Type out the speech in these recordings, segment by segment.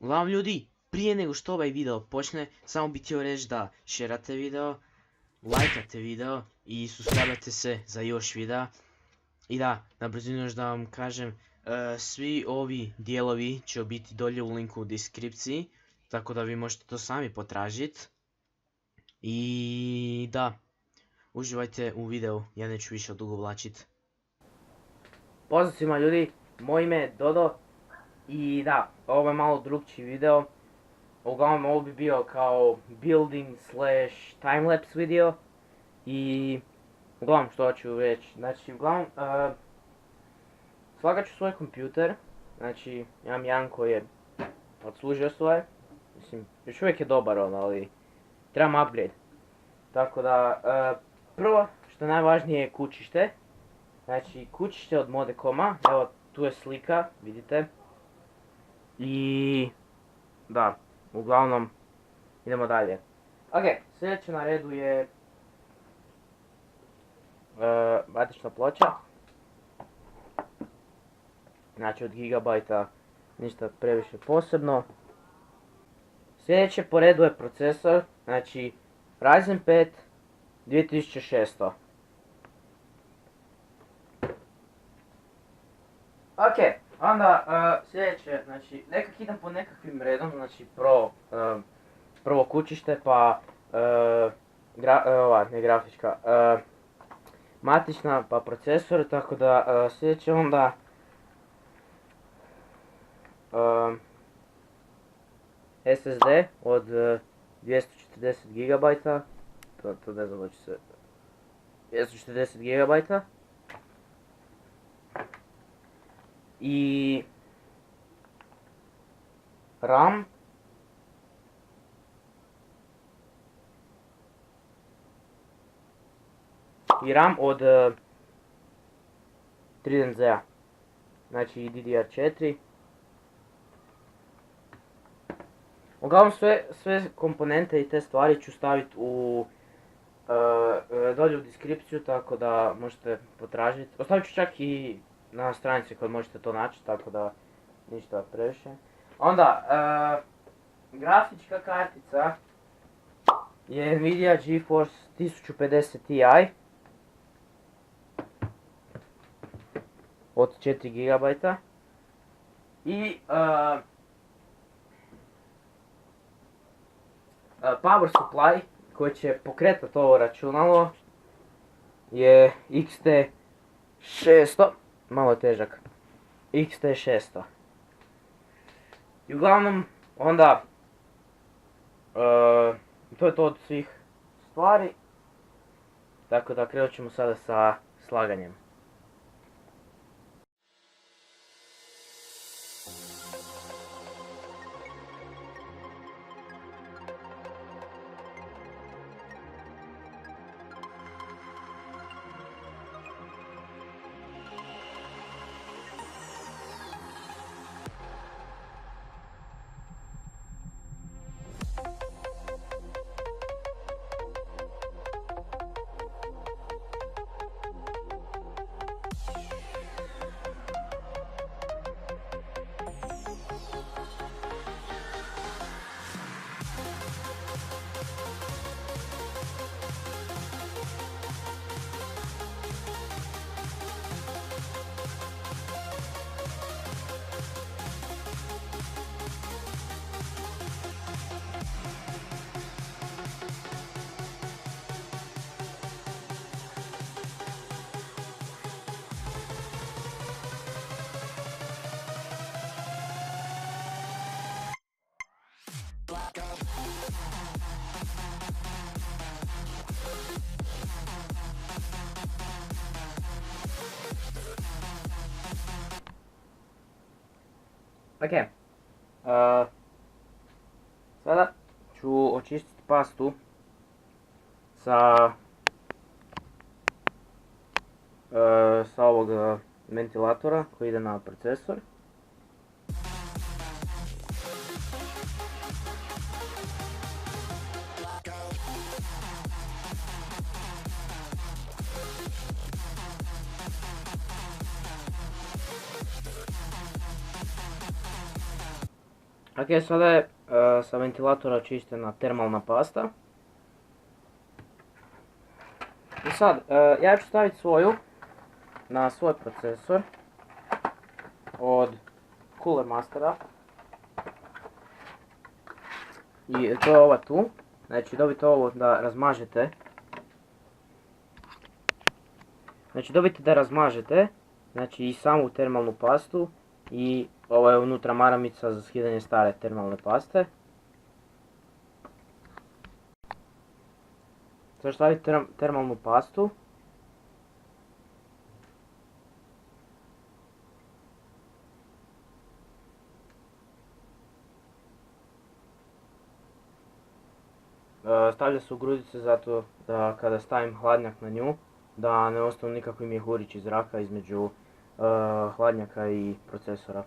Uglavnom ljudi, prije nego što ovaj video počne, samo bih htio reći da šerate video, lajkate video i subscribe-ate se za još videa. I da, na brzinu još da vam kažem, svi ovi dijelovi će biti dolje u linku u deskripciji, tako da vi možete to sami potražiti. I da, uživajte u videu, ja neću više odugovlačit. Pozdrav svima ljudi, moje ime je Dodo i da, ovo je malo drugčiji video. Uglavnom ovo bi bio kao building slash timelapse video. I uglavnom što hoću reći, znači uglavnom slagat ću svoj kompjuter. Znači imam jedan koji je odslužio svoje, mislim još uvijek je dobar on, ali trebam upgrade. Tako da prvo što je najvažnije je kućište. Znači kućište od Modecoma, evo tu je slika, vidite. I da, uglavnom idemo dalje. Ok, sljedeće na redu je baterična ploča. Znači od gigabajta, ništa previše posebno. Sljedeće po redu je procesor, znači Ryzen 5 2600. Ok, onda sljedeće, znači nekak idem po nekakvim redom, znači prvo kućište pa ne grafička, matična pa procesor, tako da sljedeće onda SSD od 240 GB, to ne znam da će se, 240 GB. I RAM od 3DNZ-a, znači i DDR4. Uglavnom sve komponente i te stvari ću staviti dolje u deskripciju, tako da možete potražiti. Ostavit ću čak i na stranici koju možete to naći, tako da ništa previše. Onda, grafička kartica je Nvidia GeForce 1050 Ti od 4 GB. I power supply koji će pokretati ovo računalo je XT600, malo je težak, XT600. I uglavnom onda to je to od svih stvari, tako da krenut ćemo sada sa slaganjem. Ok, sada ću očistiti pastu sa ovog ventilatora koji ide na procesor. Ok, sada je sa ventilatora čišćena termalna pasta. I sad, ja ću staviti svoju na svoj procesor od Cooler Mastera. I to je ova tu. Znači dobite ovo da razmažete. Znači dobite da razmažete, znači i samu termalnu pastu i ovo je unutra maramica za skidanje stare termalne paste. Sad stavite termalnu pastu. Stavlja se u grudice zato da kada stavim hladnjak na nju, da ne ostanu nikakvi mjehurići zraka između hladnjaka i procesora.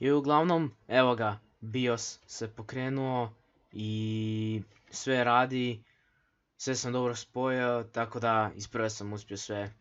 I uglavnom, evo ga, BIOS se pokrenuo i sve radi, sve sam dobro spojio, tako da isprve sam uspio sve